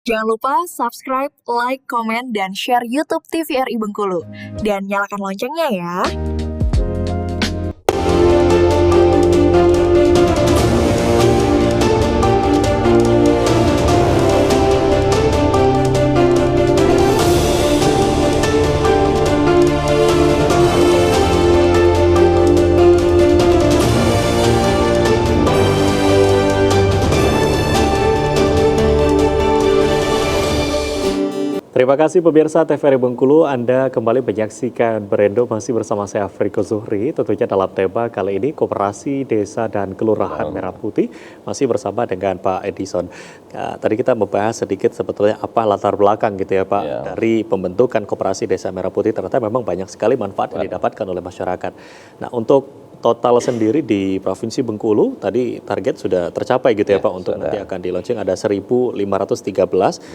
Jangan lupa subscribe, like, komen, dan share YouTube TVRI Bengkulu. Dan nyalakan loncengnya ya. Terima kasih pemirsa TVRI Bengkulu, Anda kembali menyaksikan Berendo masih bersama saya Afriko Zuhri. Tentunya dalam tema kali ini Koperasi Desa dan Kelurahan Merah Putih masih bersama dengan Pak Edison. Tadi kita membahas sedikit sebetulnya apa latar belakang gitu ya Pak dari pembentukan Koperasi Desa Merah Putih. Ternyata memang banyak sekali manfaat yang didapatkan oleh masyarakat. Nah, untuk total sendiri di Provinsi Bengkulu tadi target sudah tercapai gitu ya Pak untuk nanti akan di launching ada 1.513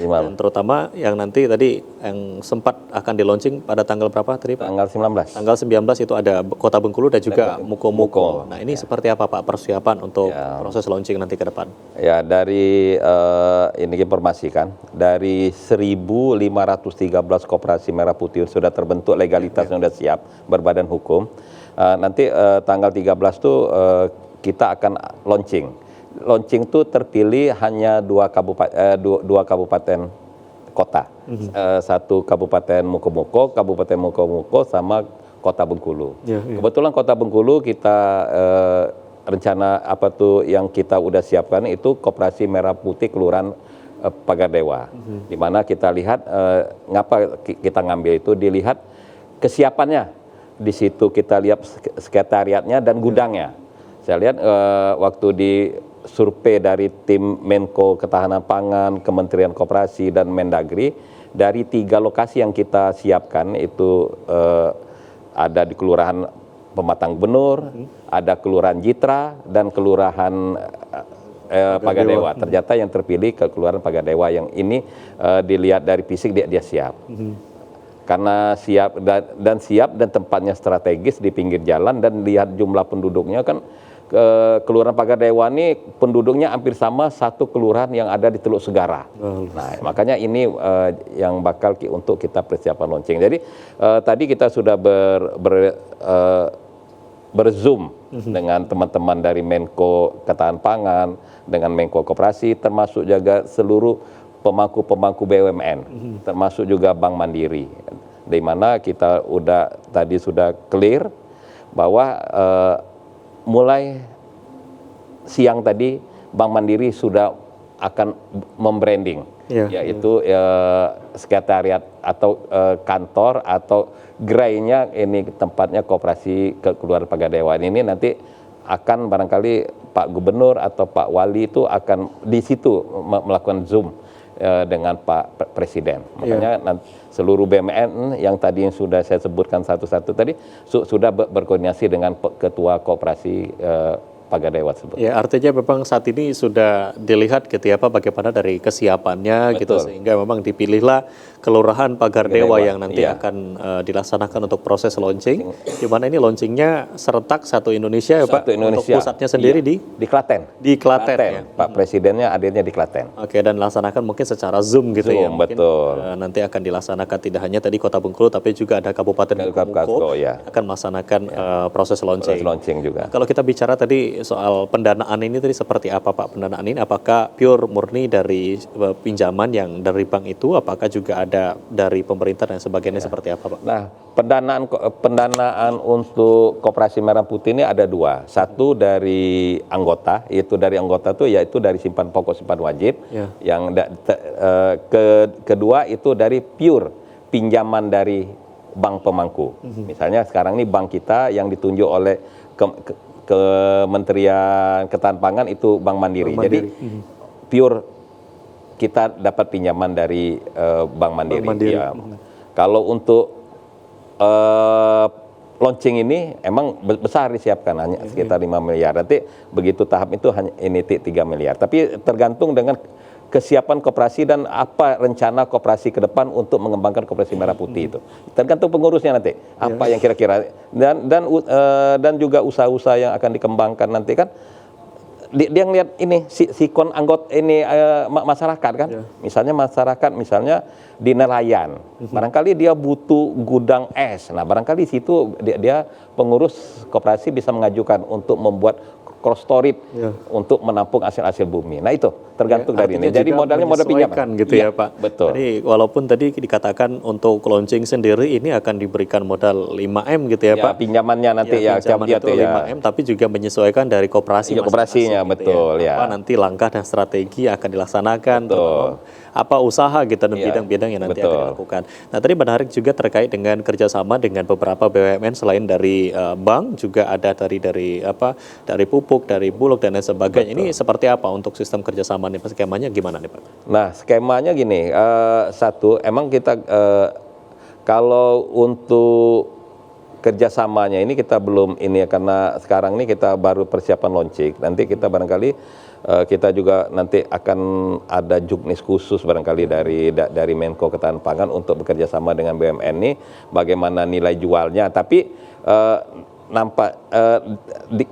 dan terutama yang nanti tadi yang sempat akan di launching pada tanggal berapa tadi Pak? Tanggal 19. Tanggal 19 itu ada Kota Bengkulu dan juga Muko-Muko. Nah, ini seperti apa Pak persiapan untuk proses launching nanti ke depan? Ya, dari ini informasikan dari 1.513 koperasi merah putih sudah terbentuk, legalitasnya sudah siap berbadan hukum. Nanti tanggal 13 tuh kita akan launching. Launching tuh terpilih hanya dua kabupaten kota. Satu Kabupaten Muko-Muko sama Kota Bengkulu. Kebetulan Kota Bengkulu kita rencana apa tuh yang kita udah siapkan itu Koperasi Merah Putih Kelurahan Pagar Dewa. Di mana kita lihat ngapa kita ngambil itu, dilihat kesiapannya. Di situ kita lihat sekretariatnya dan gudangnya. Saya lihat waktu di survei dari tim Menko Ketahanan Pangan, Kementerian Koperasi dan Mendagri, dari 3 lokasi yang kita siapkan itu ada di Kelurahan Pematang Benur, ada Kelurahan Jitra dan Kelurahan Pagadewa. Ternyata yang terpilih ke Kelurahan Pagadewa yang ini dilihat dari fisik dia siap. Karena siap dan tempatnya strategis di pinggir jalan dan lihat jumlah penduduknya kan Kelurahan Pagadewa ini penduduknya hampir sama satu kelurahan yang ada di Teluk Segara. Nah, makanya ini yang bakal untuk kita persiapan launching. Jadi tadi kita sudah berzoom dengan teman-teman dari Menko Ketahanan Pangan, dengan Menko Koperasi, termasuk juga seluruh pemangku BUMN, termasuk juga Bank Mandiri, di mana kita tadi sudah clear bahwa mulai siang tadi Bank Mandiri sudah akan membranding, yaitu sekretariat atau kantor atau gerainya ini tempatnya Koperasi Kelurahan Pagadewa ini nanti akan barangkali Pak Gubernur atau Pak Wali itu akan di situ melakukan Zoom dengan Pak Presiden. Makanya seluruh BUMN yang tadi sudah saya sebutkan satu-satu tadi sudah berkoordinasi dengan Ketua Koperasi Pagadewa tersebut. Ya, artinya memang saat ini sudah dilihat gitu ya Pak bagaimana dari kesiapannya gitu sehingga memang dipilihlah Kelurahan Pagar Dewa yang nanti akan dilaksanakan untuk proses launching. Di mana ini launchingnya serentak satu Indonesia ya Pak. Indonesia. Untuk pusatnya sendiri di Klaten. Di Klaten ya. Pak Presidennya hadirnya di Klaten. Oke, dan dilaksanakan mungkin secara Zoom gitu ya. Mungkin, betul. Nanti akan dilaksanakan tidak hanya tadi Kota Bengkulu tapi juga ada Kabupaten Muko akan melaksanakan proses launching. Proses launching juga. Kalau kita bicara tadi soal pendanaan ini tadi seperti apa Pak pendanaan ini? Apakah pure murni dari pinjaman yang dari bank itu? Apakah juga ada dari pemerintah dan sebagainya seperti apa Pak? Nah, pendanaan untuk Koperasi Merah Putih ini ada 2. Satu dari anggota, yaitu dari simpan pokok simpan wajib. Yang kedua itu dari pure pinjaman dari bank pemangku. Misalnya sekarang ini bank kita yang ditunjuk oleh Kementerian Ketahanan Pangan itu Bank Mandiri. Jadi pure kita dapat pinjaman dari Bank Mandiri. Ya. Kalau untuk launching ini emang besar disiapkan hanya sekitar 5 miliar. Nanti begitu tahap itu hanya ini 3 miliar. Tapi tergantung dengan kesiapan koperasi dan apa rencana koperasi ke depan untuk mengembangkan Koperasi Merah Putih itu. Tergantung pengurusnya nanti apa yang kira-kira dan juga usaha-usaha yang akan dikembangkan nanti kan dia ngelihat ini sikon anggota ini masyarakat kan. Misalnya masyarakat di nelayan. Barangkali dia butuh gudang es. Nah, barangkali di situ dia pengurus koperasi bisa mengajukan untuk membuat cross storage untuk menampung hasil-hasil bumi. Nah, itu tergantung dari ini. Jadi modalnya modal pinjaman gitu ya, Pak. Betul. Jadi walaupun tadi dikatakan untuk launching sendiri ini akan diberikan modal 5M gitu ya, Pak. Pinjamannya nanti pinjaman itu 5M tapi juga menyesuaikan dari koperasi koperasinya, betul ya. Apa nanti langkah dan strategi akan dilaksanakan, apa usaha gitu dan bidang-bidang yang nanti akan dilakukan. Nah, tadi menarik juga terkait dengan kerjasama dengan beberapa BUMN selain dari bank, juga ada dari pupuk, dari Bulog dan lain sebagainya. Ini seperti apa untuk sistem kerjasama nih, Pak? Skemanya gimana nih, Pak? Nah, skemanya gini, satu, emang kita kalau untuk kerjasamanya ini kita belum ini ya, karena sekarang ini kita baru persiapan launching. Nanti kita barangkali kita juga nanti akan ada juknis khusus barangkali dari Menko Ketahanan Pangan untuk bekerja sama dengan BUMN ini, bagaimana nilai jualnya. Tapi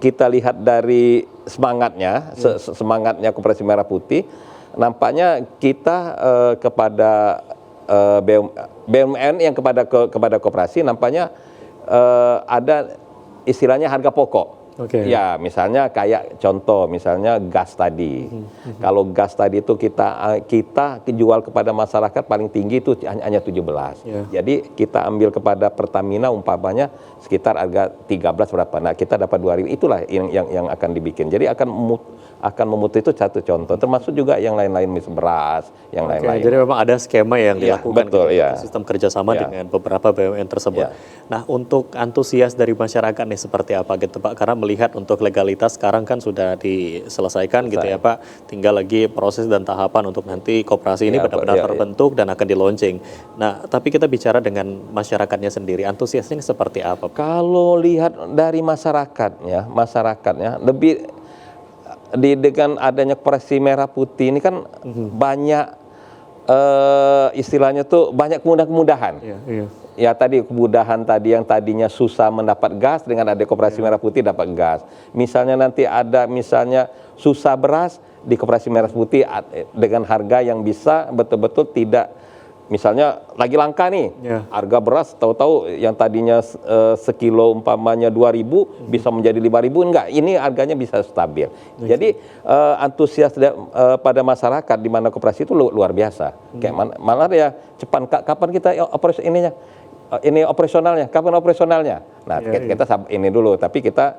kita lihat dari semangatnya, semangatnya Koperasi Merah Putih, nampaknya kita kepada BUMN yang kepada koperasi nampaknya ada istilahnya harga pokok. Ya, misalnya kayak contoh, misalnya gas tadi. Kalau gas tadi itu kita jual kepada masyarakat paling tinggi itu hanya 17. Jadi kita ambil kepada Pertamina umpamanya sekitar harga 13 berapa. Nah, kita dapat 2.000. Itulah yang akan dibikin. Jadi akan memutus itu satu contoh, termasuk juga yang lain-lain, misal beras, yang lain-lain. Jadi memang ada skema yang dilakukan sistem kerjasama dengan beberapa BUMN tersebut. Nah, untuk antusias dari masyarakat nih seperti apa gitu, Pak? Karena melihat untuk legalitas sekarang kan sudah diselesaikan gitu ya, Pak. Tinggal lagi proses dan tahapan untuk nanti koperasi ini benar-benar terbentuk dan akan di launching. Nah, tapi kita bicara dengan masyarakatnya sendiri, antusiasnya seperti apa, Pak? Kalau lihat dari masyarakatnya lebih dengan adanya Koperasi Merah Putih ini kan banyak istilahnya tuh banyak kemudahan. Ya tadi kemudahan tadi yang tadinya susah mendapat gas, dengan ada Koperasi Merah Putih dapat gas. Misalnya nanti ada susah beras, di Koperasi Merah Putih dengan harga yang bisa betul-betul tidak, misalnya lagi langka nih, harga beras tahu-tahu yang tadinya sekilo umpamanya 2.000 bisa menjadi 5.000, enggak, ini harganya bisa stabil. Jadi antusias pada masyarakat di mana koperasi itu luar biasa. Kayak malah ya cepat, kapan kita operasionalnya, kapan operasionalnya? Nah, kita ini dulu, tapi kita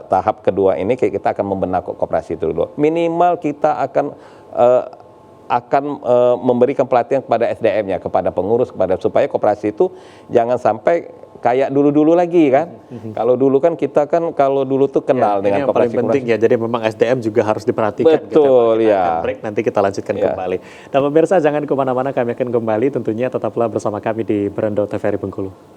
tahap kedua ini kita akan membenak koperasi itu dulu. Minimal kita akan memberikan pelatihan kepada SDM-nya, kepada pengurus, supaya koperasi itu jangan sampai kayak dulu-dulu lagi kan. Kalau dulu kan kita kalau dulu tuh kenal dengan koperasi. Yang paling penting ya, jadi memang SDM juga harus diperhatikan. Betul, kita akan break, nanti kita lanjutkan kembali. Dan pemirsa jangan kemana-mana, kami akan kembali tentunya, tetaplah bersama kami di Berendo TVRI Bengkulu.